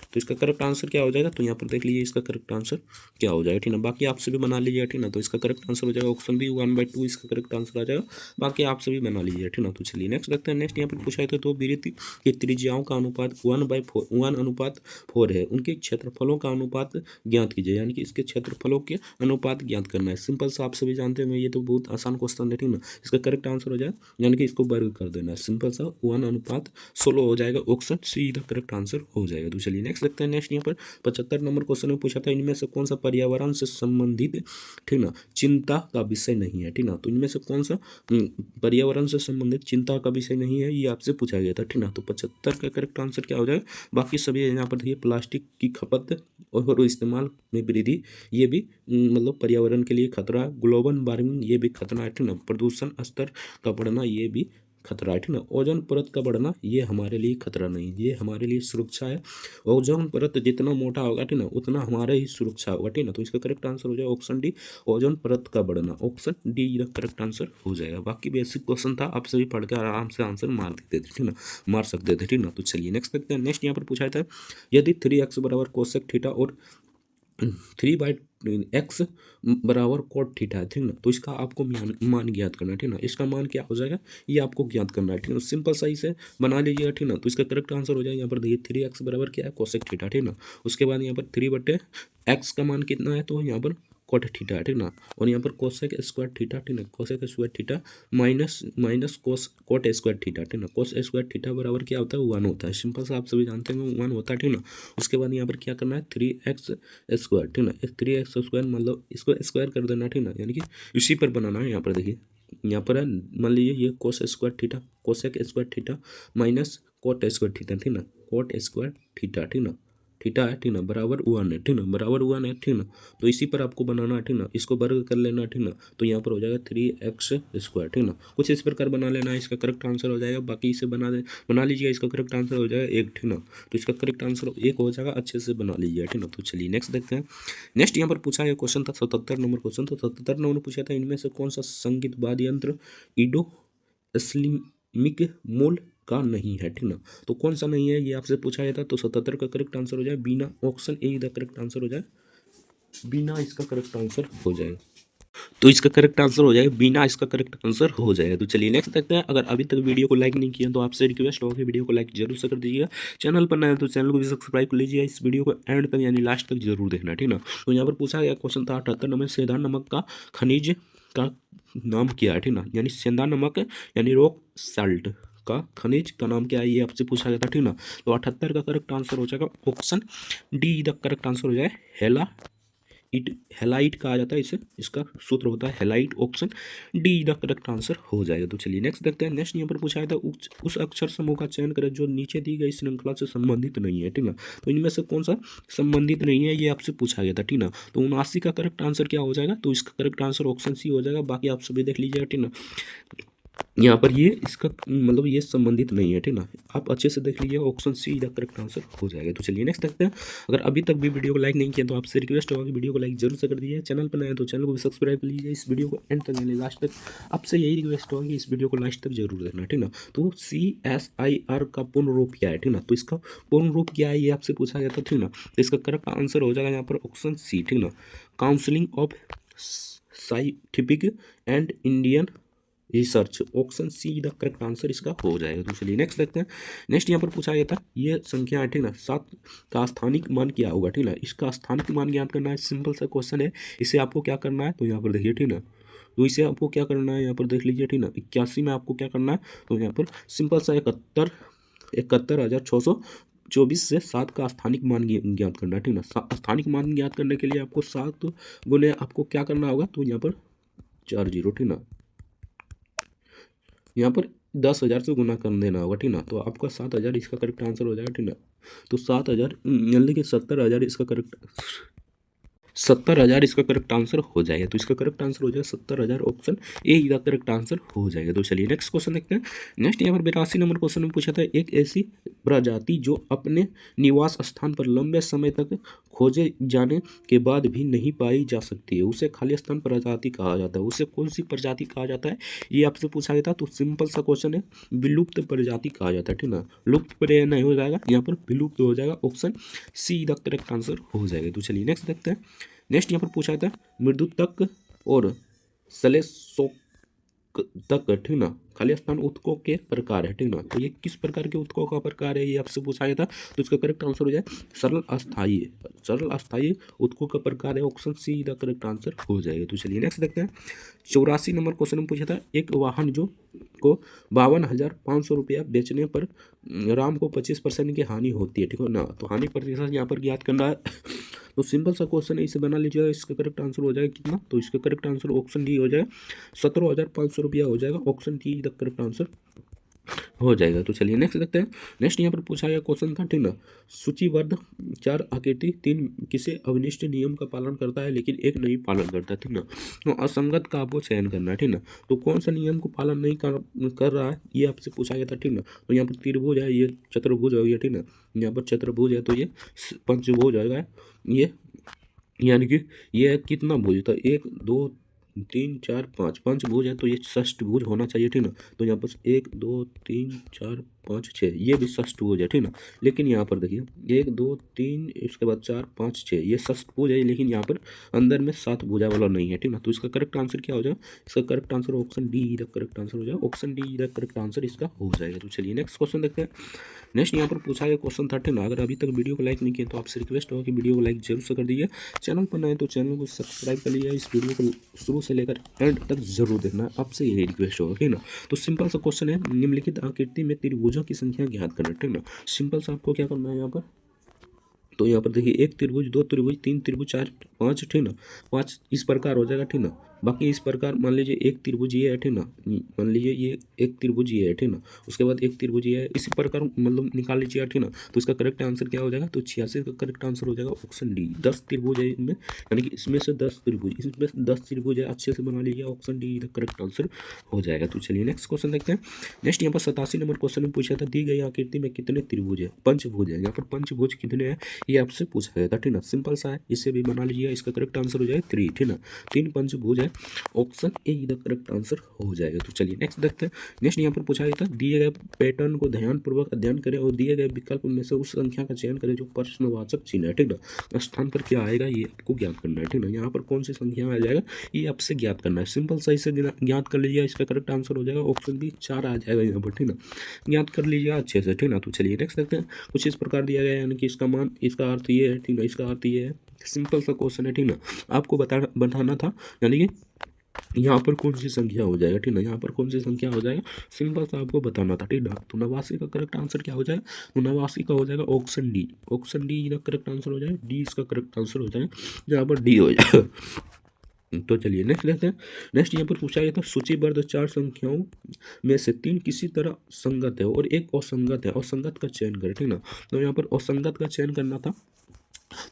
तो इसका करेक्ट आंसर क्या हो जाएगा, तो यहाँ पर देख लीजिए इसका करेक्ट आंसर क्या हो जाएगा, ठीक ना। बाकी आप सभी बना लीजिए, ठीक ना। तो इसका करेक्ट आंसर हो जाएगा ऑप्शन बी 1/2 इसका करेक्ट आंसर आ जाएगा। बाकी आप सभी बना लीजिए, ठीक ना। तो चलिए नेक्स्ट देखते हैं। नेक्स्ट यहाँ पर पूछा है, तो वृत्त की त्रिज्याओं का अनुपात 1/4 है, उनके क्षेत्रफलों का अनुपात ज्ञात कीजिए, यानी कि इसके क्षेत्रफलों के अनुपात ज्ञात करना है। सिंपल सा आप सभी जानते होंगे, ये तो बहुत आसान क्वेश्चन है, ठीक ना। इसका करेक्ट आंसर हो जाएगा, यानी कि इसको वर्ग कर देना है, सिंपल सा 1/16 हो जाएगा। Option see the correct answer हो जाएगा। तो चलिए नेक्स्ट देखते हैं। नेक्स्ट यहाँ पर 75 नंबर क्वेश्चन में पूछा था, इनमें से कौन सा पर्यावरण से संबंधित, ठीक ना, चिंता का विषय नहीं है, ठीक ना। तो इनमें से कौन सा पर्यावरण से संबंधित चिंता का विषय नहीं है ये आपसे पूछा गया था, ठीक ना। तो 75 का करेक्ट आंसर क्या हो जाएगा। बाकी सभी यहाँ पर देखिए, प्लास्टिक की खपत और इस्तेमाल में वृद्धि, ये भी मतलब पर्यावरण के लिए खतरा है। ग्लोबल वार्मिंग ये भी खतरा है, ठीक ना। प्रदूषण स्तर का बढ़ना ये भी खतरा है, ठीक ना। ओजोन परत का बढ़ना ये हमारे लिए खतरा नहीं, ये हमारे लिए सुरक्षा है। ओजोन परत जितना मोटा होगा, ठीक ना, उतना हमारे ही सुरक्षा होगा, ठीक ना। तो इसका करेक्ट आंसर हो जाएगा ऑप्शन डी, ओजोन परत का बढ़ना। ऑप्शन डी का करेक्ट आंसर हो जाएगा। बाकी बेसिक क्वेश्चन था, आप सभी पढ़ के आराम से आंसर मार देते थे, ठीक ना, मार सकते थे, ठीक ना। तो चलिए नेक्स्ट देखते हैं। नेक्स्ट यहाँ पर पूछा था, यदि 3x बराबर कोसेक थीटा और 3/x बराबर कॉट थीटा है, ठीक ना। तो इसका आपको मान ज्ञात करना है, ठीक ना। इसका मान क्या हो जाएगा ये आपको ज्ञात करना है, ठीक ना। सिंपल सही से बना लीजिएगा, ठीक ना। तो इसका करेक्ट आंसर हो जाएगा, यहाँ पर देखिए 3x बराबर क्या है, कोसेक थीटा, ठीक ना। उसके बाद यहाँ पर 3/x का मान कितना है, तो यहाँ पर कॉट थीटा है, ठीक ना। और यहाँ पर कोसेक स्क्वायर थीटा, ठीक ना, cosec square theta minus cot square theta, ठीक ना। कोस स्क्वायर थीटा बराबर क्या होता है, 1 होता है। सिंपल सा आप सभी जानते हैं 1 होता है, ठीक ना। उसके बाद यहाँ पर क्या करना है, 3x स्क्वायर, ठीक ना। 3x स्क्वायर मतलब इसको स्क्वायर कर देना, ठीक ना, यानी कि इसी पर बनाना है। यहाँ पर देखिए, यहाँ पर है, मान लीजिए ये cos square theta, cosec square theta minus cot square theta, ठीक ना, कॉट स्क्वायर थीटा, ठीक ना, थीटा है, ठीक ना, बराबर 1 है, ठीक ना, बराबर 1 है, ठीक ना। तो इसी पर आपको बनाना है, ठीक ना। इसको वर्ग कर लेना है, ठीक ना। तो यहाँ पर हो जाएगा 3x स्क्वायर, ठीक ना। कुछ इस प्रकार बना लेना है, इसका करेक्ट आंसर हो जाएगा। बाकी इसे बना लीजिएगा, इसका करेक्ट आंसर हो जाएगा 1, ठीक ना। तो इसका करेक्ट आंसर 1 हो जाएगा, अच्छे से बना लीजिए, ठीक ना। तो चलिए नेक्स्ट देखते हैं। नेक्स्ट यहाँ पर पूछा गया क्वेश्चन था 77 नंबर क्वेश्चन। तो 77 नंबर पूछा था, इनमें से कौन सा संगीत वाद्य यंत्र ईडो स्लिमिक मूल का नहीं है, ठीक ना। तो कौन सा नहीं है ये आपसे पूछा गया था, तो 77 का करेक्ट आंसर हो जाए Beena, option A the correct answer हो जाए बीना, इसका करेक्ट आंसर हो जाएगा। तो इसका करेक्ट आंसर हो जाएगा बीना, इसका करेक्ट आंसर हो जाएगा। तो चलिए नेक्स्ट देखते हैं। अगर अभी तक वीडियो को लाइक नहीं किया तो आपसे रिक्वेस्ट होगा कि वीडियो को लाइक जरूर से कर दीजिएगा। चैनल पर नया है तो चैनल को भी सब्सक्राइब कर लीजिएगा। इस वीडियो को एंड तक यानी लास्ट तक जरूर देखना, ठीक ना। तो यहाँ पर पूछा गया क्वेश्चन था 78 नंबर, सेंधा नमक का खनिज का नाम क्या है, ठीक ना। यानी सेंधा नमक यानी रॉक साल्ट का खनिज का नाम क्या है, ये आपसे पूछा गया था, ठीक ना। तो 78 का करेक्ट आंसर हो जाएगा option D the correct answer हो जाए हेला इट, हेलाइट कहा जाता है इसे, इसका सूत्र होता है halide, option D the correct answer हो जाएगा। तो चलिए नेक्स्ट देखते हैं। नेक्स्ट यहाँ पर पूछा गया था उस अक्षर समूह का चयन करें जो नीचे दी गई श्रृंखला से संबंधित नहीं है, ठीक ना। तो इनमें से कौन सा संबंधित नहीं है ये आपसे पूछा गया था, ठीक ना। तो 79 का करेक्ट आंसर क्या हो जाएगा, तो इसका करेक्ट आंसर ऑप्शन सी हो जाएगा। बाकी आप सभी देख लीजिएगा, ठीक ना। यहाँ पर ये इसका मतलब ये संबंधित नहीं है, ठीक ना। आप अच्छे से देख लीजिए, option see the correct answer हो जाएगा। तो चलिए नेक्स्ट देखते हैं। अगर अभी तक भी वीडियो को लाइक नहीं किया तो आपसे रिक्वेस्ट होगा कि वीडियो को लाइक जरूर से कर दीजिए। चैनल पर नए हैं तो चैनल को भी सब्सक्राइब कर लीजिए। इस वीडियो को एंड तक यानी लास्ट तक आपसे यही रिक्वेस्ट होगा कि इस वीडियो को लास्ट तक जरूर देखना, ठीक ना। तो CSIR का पूर्ण रूप क्या है, ठीक ना। तो इसका पूर्ण रूप क्या है ये आपसे पूछा गया था, ठीक ना। तो इसका करेक्ट आंसर हो जाएगा यहाँ पर ऑप्शन सी, ठीक ना। Counselling of scientific and Indian research, option see the correct answer इसका हो जाएगा। तो चलिए नेक्स्ट देखते हैं। नेक्स्ट यहाँ पर पूछा गया था ये संख्या है, ठीक ना। 7 का स्थानिक मान क्या होगा, ठीक ना। इसका स्थानिक मान ज्ञात करना है, सिंपल सा क्वेश्चन है। इसे आपको क्या करना है, तो यहाँ पर देखिए, ठीक ना। तो इसे आपको क्या करना है, यहाँ पर देख लीजिए, ठीक ना। 81 में आपको क्या करना है, तो यहाँ पर सिंपल सा 71,624 से 7 का स्थानिक मान ज्ञात करना है, ठीक ना। स्थानिक मान ज्ञात करने के लिए आपको 7 गुने आपको क्या करना होगा, तो यहाँ पर 4 0, ठीक ना। यहाँ पर 10,000 से गुना कर देना होगा, ठीक ना। तो आपका 7,000 इसका करेक्ट आंसर हो जाएगा, ठीक ना। तो 7,000 जल्दी के 70,000 इसका करेक्ट 70,000 इसका करेक्ट आंसर हो जाएगा। तो इसका करेक्ट आंसर हो जाएगा 70,000, ऑप्शन ए इसका करेक्ट आंसर हो जाएगा। तो चलिए नेक्स्ट क्वेश्चन देखते हैं। नेक्स्ट यहाँ पर 82 नंबर क्वेश्चन में पूछा था एक ऐसी प्रजाति जो अपने निवास स्थान पर लंबे समय तक खोजे जाने के बाद भी नहीं पाई जा सकती है, उसे खाली स्थान प्रजाति कहा जाता है। उसे कौन सी प्रजाति कहा जाता है ये आपसे पूछा गया था। तो सिंपल सा क्वेश्चन है, विलुप्त प्रजाति कहा जाता है, ठीक ना। लुप्त पर नहीं हो जाएगा, यहाँ पर विलुप्त हो जाएगा, option see the correct answer हो जाएगा। तो चलिए नेक्स्ट देखते हैं। नेक्स्ट यहाँ पर पूछा था मृदुतक और सलेशोक तक, ठीक ना। खाली स्थान उत्कों के प्रकार है, ठीक ना। तो ये किस प्रकार के उत्कों का प्रकार है ये आपसे पूछा गया था। तो इसका करेक्ट आंसर हो जाए सरल अस्थायी, सरल अस्थायी उत्कों का प्रकार है, option see the correct answer हो जाएगा। तो चलिए नेक्स्ट देखते हैं। 84 नंबर क्वेश्चन में पूछा था एक वाहन जो को 52,500 रुपया बेचने पर राम को 25% की हानि होती है, ठीक है ना। तो हानि प्रतिशत यहाँ पर ज्ञात करना है। तो सिंपल सा क्वेश्चन है, इसे बना लीजिएगा। इसका करेक्ट आंसर हो जाएगा कितना, तो इसका करेक्ट आंसर ऑप्शन डी हो जाएगा 17,500 रुपया हो जाएगा, option D the correct answer हो जाएगा। तो चलिए नेक्स्ट देखते हैं। नेक्स्ट यहाँ पर पूछा गया क्वेश्चन था, ठीक ना। सूचीबद्ध 4 आकृति 3 किसे अवनिष्ठ नियम का पालन करता है लेकिन एक नहीं पालन करता, ठीक ना। तो असंगत का आपको चयन करना है, ठीक ना। तो कौन सा नियम को पालन नहीं कर रहा है ये आपसे पूछा गया था, ठीक ना। तो यहाँ पर त्रिभुज है, ये चतुर्भुज हो गया, ठीक ना। यहाँ पर चतुर्भुज है तो ये पंचभुज होगा, ये यानी कि ये कितना भुज था, 1 2 3 4 5 पंचभुज है तो ये षष्ठभुज होना चाहिए, ठीक ना। तो यहाँ पर 1 2 3 4 5 6 ये भी षष्ठभुज है, ठीक ना। लेकिन यहाँ पर देखिए 1 2 3 इसके बाद 4 5 6 ये षष्ठभुज है, लेकिन यहाँ पर अंदर में 7 भुजा वाला नहीं है, ठीक ना। तो इसका करेक्ट आंसर क्या हो जाएगा, इसका correct answer option D the correct answer हो जाएगा, option D the correct answer इसका हो जाएगा। तो चलिए नेक्स्ट क्वेश्चन देखते हैं। नेक्स्ट यहाँ पर पूछा गया क्वेश्चन 13, अगर अभी तक वीडियो को लाइक नहीं किया तो आपसे रिक्वेस्ट होगा कि वीडियो को लाइक जरूर से कर दीजिए। चैनल पर नए तो चैनल को सब्सक्राइब कर लीजिए। इस वीडियो को शुरू से लेकर एंड तक जरूर देखना, आपसे यही रिक्वेस्ट होगा, ठीक ना। तो सिंपल सा क्वेश्चन है, निम्नलिखित आकृति में त्रिभुजों की संख्या ज्ञात करना, ठीक ना। सिंपल सा आपको क्या करना है यहाँ पर, तो यहाँ पर देखिए 1 त्रिभुज 2 त्रिभुज 3 त्रिभुज 4 5, ठीक ना। 5 इस प्रकार हो जाएगा, ठीक ना। बाकी इस प्रकार मान लीजिए 1 त्रिभुज ये है, ठीक ना। मान लीजिए ये 1 त्रिभुज ये है, ठीक ना। उसके बाद 1 त्रिभुज ये है, इसी प्रकार मतलब निकाल लीजिएगा, ठीक ना। तो इसका करेक्ट आंसर क्या हो जाएगा, तो 86 का करेक्ट आंसर हो जाएगा, ऑप्शन डी। 10 त्रिभुज है इनमें, यानी कि इसमें से 10 त्रिभुज, इसमें 10 त्रिभुज है, अच्छे से बना लीजिए, option D the correct answer हो जाएगा। तो चलिए नेक्स्ट क्वेश्चन देखते हैं। नेक्स्ट यहाँ पर 87 नंबर क्वेश्चन में पूछा था दी गई आकृति में कितने त्रिभुज है, पंचभुज है। यहाँ पर पंचभुज कितने हैं ये आपसे पूछा गया था, ठीक ना। सिंपल सा है, इसे भी बना लीजिए, इसका करेक्ट आंसर हो जाएगा 3, ठीक ना। 3 पंचभुज है, option A the correct answer हो जाएगा। तो चलिए नेक्स्ट देखते हैं। नेक्स्ट यहाँ पर पूछा गया था, दिए गए पैटर्न को ध्यानपूर्वक अध्ययन करें और दिए गए विकल्प में से उस संख्या का चयन करें जो प्रश्नवाचक चिन्ह है, ठीक ना। स्थान पर क्या आएगा ये आपको ज्ञात करना है, ठीक ना। यहाँ पर कौन सी संख्या में आ जाएगा ये आपसे ज्ञात करना है। सिंपल सही से ज्ञात कर लीजिए, इसका करेक्ट आंसर हो जाएगा ऑप्शन बी 4 आ जाएगा यहाँ पर, ठीक ना। ज्ञात कर लीजिएगा अच्छे से, ठीक ना। तो चलिए नेक्स्ट देखते हैं। कुछ इस प्रकार दिया गया है, यानी कि इसका मान, इसका अर्थ ये है, ठीक ना, इसका अर्थ ये है। सिंपल सा क्वेश्चन है, ठीक ना। आपको बताना था, यानी कि यहाँ पर कौन सी संख्या हो जाएगा, ठीक ना। यहाँ पर कौन सी संख्या हो जाएगा सिंपल सा आपको बताना था, ठीक ना। तो 89 का करेक्ट आंसर क्या हो जाएगा, तो 89 का हो जाएगा ऑप्शन डी। ऑप्शन डी का करेक्ट आंसर हो जाएगा, डी इसका करेक्ट आंसर हो जाएगा, यहाँ पर डी हो जाएगा। तो चलिए नेक्स्ट देखते हैं। नेक्स्ट यहाँ पर पूछा गया था, सूचीबद्ध 4 संख्याओं में से 3 किसी तरह संगत है और एक असंगत है, असंगत का चयन करें, ठीक ना। तो यहाँ पर असंगत का चयन करना था,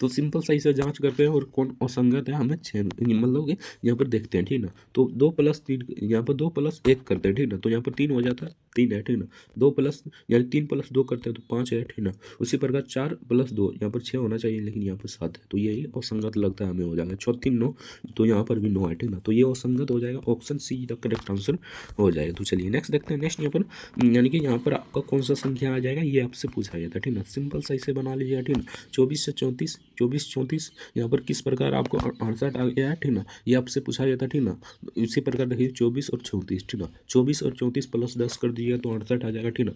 तो सिंपल सही से जांच करते हैं और कौन असंगत है हमें चयन, मतलब कि यहाँ पर देखते हैं, ठीक ना। तो 2+3, यहाँ पर 2+1 करते हैं, ठीक ना। तो यहाँ पर 3 हो जाता है, 3 है, ठीक ना। 2+ यानी 3+2 करते हैं तो 5 है, ठीक ना। उसी प्रकार 4+2 यहाँ पर 6 होना चाहिए, लेकिन यहाँ पर 7 है, तो ये असंगत लगता है हमें, हो जाएगा 6 3 9, तो यहाँ पर भी 9 है, ठीक ना। तो ये असंगत हो जाएगा, option see the correct answer हो जाएगा। तो चलिए नेक्स्ट देखते हैं। नेक्स्ट यहाँ पर यानी कि यहाँ पर आपका कौन सा संख्या आ जाएगा ये आपसे पूछा गया था, ठीक ना। सिंपल सही से बना लीजिएगा, ठीक ना। 24 से 34, 24 34 यहाँ पर किस प्रकार आपको 68 आ गया है, ठीक ना। ये आपसे पूछा गया था, ठीक ना। इसी प्रकार देखिए 24 और 34, ठीक ना। 24 और 34 प्लस 10 कर दीजिएगा तो 68 आ जाएगा, ठीक ना।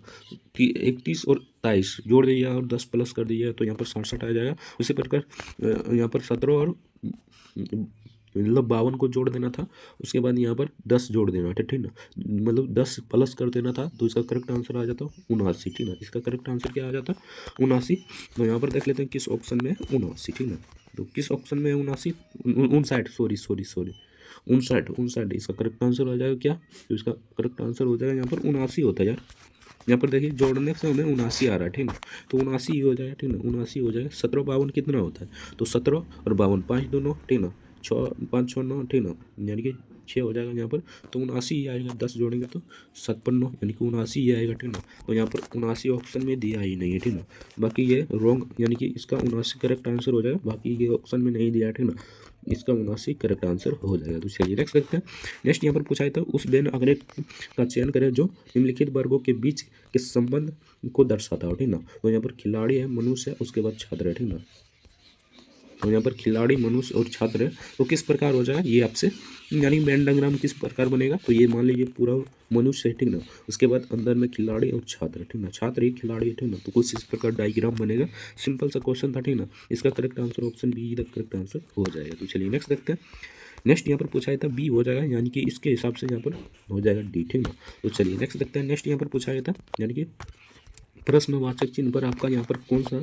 31 और 23 जोड़ दीजिएगा और 10 प्लस कर दीजिएगा तो यहाँ पर 67 आ जाएगा। उसी प्रकार यहाँ पर 17 और मतलब 52 को जोड़ देना था, उसके बाद यहाँ पर 10 जोड़ देना था, ठीक ना। मतलब 10 प्लस कर देना था, तो इसका करेक्ट आंसर आ जाता 79, ठीक ना। इसका करेक्ट आंसर क्या आ जाता 79। तो यहाँ पर देख लेते हैं किस ऑप्शन में है 79, ठीक ना। तो किस ऑप्शन में है 79, 59, सॉरी 59, इसका करेक्ट आंसर हो जाएगा क्या, तो इसका करेक्ट आंसर हो जाएगा यहाँ पर 79 होता है यार। यहाँ पर देखिए जोड़ने से हमें 79 आ रहा है, ठीक ना। तो 79 हो जाएगा, ठीक ना, 79 हो जाएगा। 17 52 कितना होता है, तो 17 और 52 5 2 9, ठीक ना। 6 5 6 9, ठीक ना, यानी कि 6 हो जाएगा यहाँ पर। तो 79 ही आएगा, 10 जोड़ेंगे तो 7 9 यानी कि 79 ही आएगा, ठीक ना। तो यहाँ पर 79 ऑप्शन में दिया ही नहीं है, ठीक ना। बाकी ये रॉन्ग, यानी कि इसका 79 करेक्ट आंसर हो जाएगा, बाकी ये ऑप्शन में नहीं दिया है, ठीक ना। इसका 79 करेक्ट आंसर हो जाएगा। तो चलिए नेक्स्ट देखते हैं। नेक्स्ट यहाँ पर पूछा है, तो उस बेन आंकड़े का चयन करें जो निम्नलिखित वर्गों के बीच के संबंध को दर्शाता हो, ठीक ना। तो यहाँ पर खिलाड़ी है, मनुष्य है, उसके बाद छात्र है, ठीक ना। तो यहाँ पर खिलाड़ी, मनुष्य और छात्र है, तो किस प्रकार हो जाएगा ये आपसे, यानी वेन डायग्राम किस प्रकार बनेगा, तो ये मान लीजिए पूरा मनुष्य है, ठीक ना। उसके बाद अंदर में खिलाड़ी और छात्र, ठीक ना। छात्र ही खिलाड़ी है, ठीक ना। तो कुछ इस प्रकार डायग्राम बनेगा। सिंपल सा क्वेश्चन था, ठीक ना। इसका correct answer option B the correct answer हो जाएगा। तो चलिए नेक्स्ट देखते हैं। नेक्स्ट यहाँ पर पूछा था बी हो जाएगा, यानी कि इसके हिसाब से यहाँ पर हो जाएगा डी, ठीक ना। तो चलिए नेक्स्ट देखते हैं। नेक्स्ट यहाँ पर पूछा गया था, यानी कि प्रश्नवाचक चिन्ह पर आपका यहाँ पर कौन सा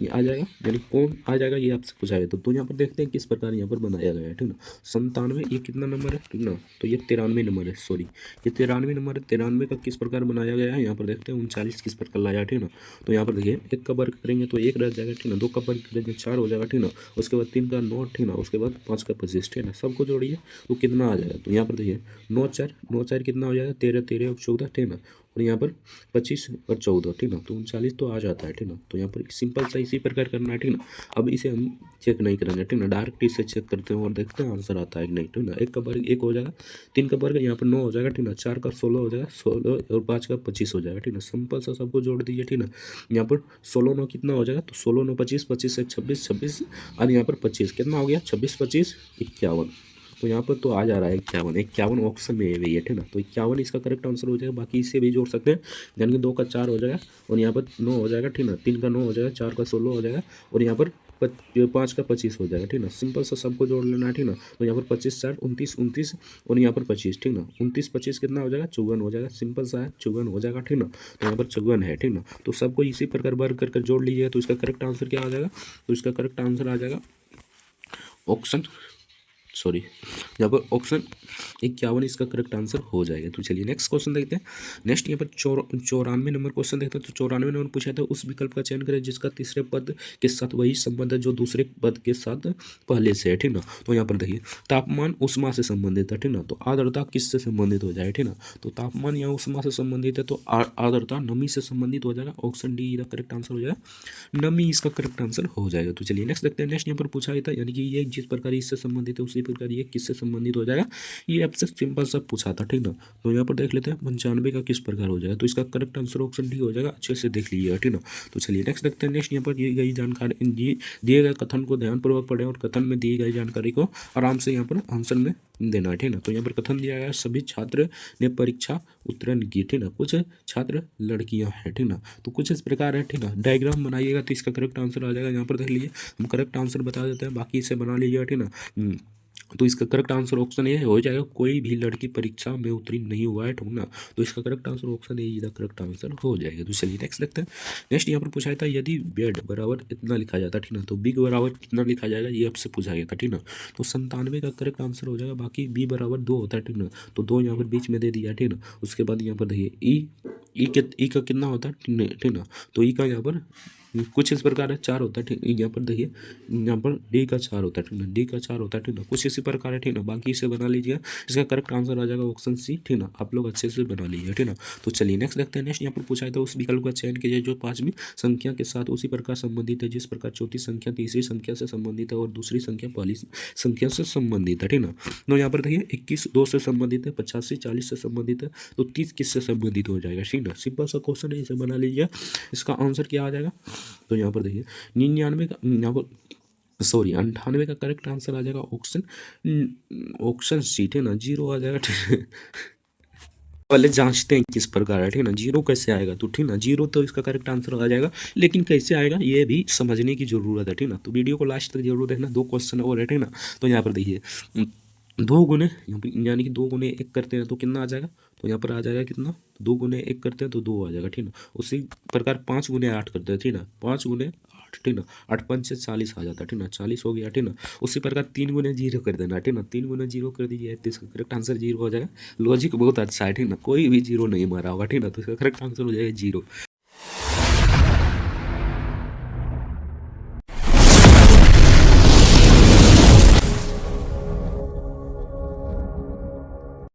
आ जाएगा, यानी कौन आ जाएगा ये आपसे पूछा है। तो यहाँ पर देखते हैं किस प्रकार यहाँ पर बनाया गया है, ठीक ना। 97 ये कितना नंबर है, ठीक ना। तो ये 93 नंबर है, सॉरी ये 93 नंबर है। 93 का किस प्रकार बनाया गया है, यहाँ पर देखते हैं 39 किस प्रकार लाया है, ठीक ना। तो यहाँ पर देखिए 1 का वर्ग करेंगे तो 1 रह जाएगा, ठीक ना। 2 का वर्ग करेंगे 4 हो जाएगा, ठीक ना। उसके बाद 3 का 9, ठीक ना। उसके बाद 5 का 25, ठीक ना। सबको जोड़िए तो कितना आ जाएगा, तो यहाँ पर देखिए 9 4 कितना हो जाएगा, 13 13 और 14, ठीक ना। और यहाँ पर 25 और 14, ठीक ना। तो 39 तो आ जाता है, ठीक ना। तो यहाँ पर सिंपल सा इसी प्रकार करना है, ठीक ना। अब इसे हम चेक नहीं करेंगे, ठीक ना। डायरेक्ट इसे चेक करते हैं और देखते हैं आंसर आता है कि नहीं, ठीक ना। 1 का वर्ग 1 हो जाएगा, 3 का वर्ग यहाँ पर 9 हो जाएगा, ठीक ना। 4 का 16 हो जाएगा, 16 और 5 का 25 हो जाएगा, ठीक ना। सिंपल सा सबको जोड़ दीजिए, ठीक ना। यहाँ पर 16 9 कितना हो जाएगा, तो 16 9 25, 25 से 26 26 और यहाँ पर 25 कितना हो गया, 26 25 51। तो यहाँ पर तो आ जा रहा है 51, 51 ऑप्शन में है, ठीक ना। तो 51 इसका करेक्ट आंसर हो जाएगा। बाकी इससे भी जोड़ सकते हैं, यानी कि 2 का 4 हो जाएगा और यहाँ पर 9 हो जाएगा, ठीक ना। 3 का 9 हो जाएगा, 4 का 16 हो जाएगा और यहाँ पर 5 का 25 हो जाएगा, ठीक ना। सिंपल सा सबको जोड़ लेना है, ठीक ना। तो यहाँ पर 25 4 29 29 और यहाँ पर 25, ठीक ना। 29 25 कितना हो जाएगा, 54 हो जाएगा। सिंपल सा है, 54 हो जाएगा, ठीक ना। तो यहाँ पर 54 है, ठीक ना। तो सबको इसी प्रकार वर्ग करके जोड़ लीजिएगा तो इसका करेक्ट आंसर क्या आ जाएगा, तो इसका करेक्ट आंसर आ जाएगा ऑप्शन, सॉरी यहाँ पर ऑप्शन 51 इसका करेक्ट आंसर हो जाएगा। तो चलिए नेक्स्ट क्वेश्चन देखते हैं। नेक्स्ट यहाँ पर 94 नंबर क्वेश्चन देखते हैं। तो 94 नंबर पूछा था, उस विकल्प का चयन करें जिसका तीसरे पद के साथ वही संबंध है जो दूसरे पद के साथ पहले से है, ठीक ना। तो यहाँ पर देखिए तापमान उष्मा से संबंधित है, ठीक ना। तो आर्द्रता किससे संबंधित हो जाए, ठीक ना। तो तापमान यहाँ उष्मा से संबंधित है, तो आर्द्रता नमी से संबंधित हो जाएगा। ऑप्शन डी का करेक्ट आंसर हो जाएगा, नमी इसका करेक्ट आंसर हो जाएगा। तो चलिए नेक्स्ट देखते हैं। नेक्स्ट यहाँ पर पूछा गया था, यानी कि ये जिस प्रकार इससे संबंधित है उसी तो क्या ये किससे संबंधित हो जाएगा, ये आपसे सिंपल सा पूछा था, ठीक ना। तो यहाँ पर देख लेते हैं 95 का किस प्रकार हो जाएगा, तो इसका करेक्ट आंसर ऑप्शन डी हो जाएगा, अच्छे से देख लीजिएगा, ठीक ना। तो चलिए नेक्स्ट देखते हैं। नेक्स्ट यहाँ पर दी गई जानकारी, दिए गए कथन को ध्यानपूर्वक पढ़ें और कथन में दी गई जानकारी को आराम से यहाँ पर आंसर में देना है, ठीक ना। तो यहाँ पर कथन दिया गया सभी छात्र ने परीक्षा उत्तीर्ण की, ठीक ना। कुछ छात्र लड़कियां हैं, ठीक ना। तो कुछ इस प्रकार है, ठीक ना। डायग्राम बनाइएगा तो इसका करेक्ट आंसर आ जाएगा। यहाँ पर देख लीजिए, हम करेक्ट आंसर बता देते हैं, बाकी इसे बना लीजिएगा, ठीक ना। तो इसका करेक्ट आंसर ऑप्शन ए हो जाएगा, कोई भी लड़की परीक्षा में उत्तीर्ण नहीं हुआ है, ठीक ना। तो इसका करेक्ट आंसर ऑप्शन ए इधर करेक्ट आंसर हो जाएगा। तो चलिए नेक्स्ट देखते हैं। नेक्स्ट यहाँ पर पूछा था यदि बेड बराबर इतना लिखा जाता, ठीक ना, तो बी बराबर कितना लिखा जाएगा, ये आपसे पूछा गया था, ठीक ना। तो 97 का करेक्ट आंसर हो जाएगा, बाकी बी बराबर 2 होता है, ठीक ना। तो 2 यहाँ पर बीच में दे दिया, ठीक ना। उसके बाद यहाँ पर देखिए ई का कितना होता है, ठीक ना। तो ई का यहाँ पर कुछ इस प्रकार है 4 होता है, ठीक। यहाँ पर देखिए, यहाँ पर डी का 4 होता है, ठीक ना। डी का 4 होता है, ठीक ना। कुछ इसी प्रकार है, ठीक ना। बाकी इसे बना लीजिएगा, इसका करेक्ट आंसर आ जाएगा ऑप्शन सी, ठीक ना। आप लोग अच्छे से बना लीजिए, ठीक ना। तो चलिए नेक्स्ट देखते हैं। नेक्स्ट यहाँ पर पूछा है तो उस विकल्प का चयन कीजिए जो 5वीं संख्या के साथ उसी प्रकार संबंधित है जिस प्रकार चौथी संख्या तीसरी संख्या से संबंधित है और दूसरी संख्या पहली संख्या से संबंधित है, ठीक ना। तो यहाँ पर देखिए 21 2 से संबंधित है, 85 40 से संबंधित है, तो 30 किससे संबंधित हो जाएगा, ठीक ना। सिंपल सा क्वेश्चन है, इसे बना लीजिए। इसका आंसर क्या आ जाएगा, तो यहाँ पर देखिए 99 का, यहाँ पर सॉरी 98 का करेक्ट आंसर आ जाएगा ऑप्शन सी, ठीक ना। 0 आ जाएगा, ठीक। पहले जांचते हैं किस प्रकार है, ठीक ना। 0 कैसे आएगा, तो ठीक ना 0 तो इसका करेक्ट आंसर आ जाएगा, लेकिन कैसे आएगा ये भी समझने की जरूरत है, ठीक ना। तो वीडियो को लास्ट तक जरूर देखना, 2 क्वेश्चन और है, ठीक ना। तो यहाँ पर देखिए 2 गुने यहाँ पर यानी कि 2 गुने 1 करते हैं तो कितना आ जाएगा, तो यहाँ पर आ जाएगा कितना, 2 गुने 1 करते हैं तो 2 आ जाएगा, ठीक ना। उसी प्रकार 5 गुने 8 करते हैं, ठीक ना। 5 गुने 8, ठीक ना। 8 5 से 40 आ जाता है, ठीक ना। 40 हो गया, ठीक ना। उसी प्रकार 3 गुने 0 कर देना, ठीक ना। 3 गुने 0 कर दीजिए तो इसका करेक्ट आंसर 0 हो जाएगा। लॉजिक बहुत अच्छा है, ठीक ना। कोई भी 0 नहीं मारा होगा, ठीक ना। तो इसका करेक्ट आंसर हो जाएगा 0।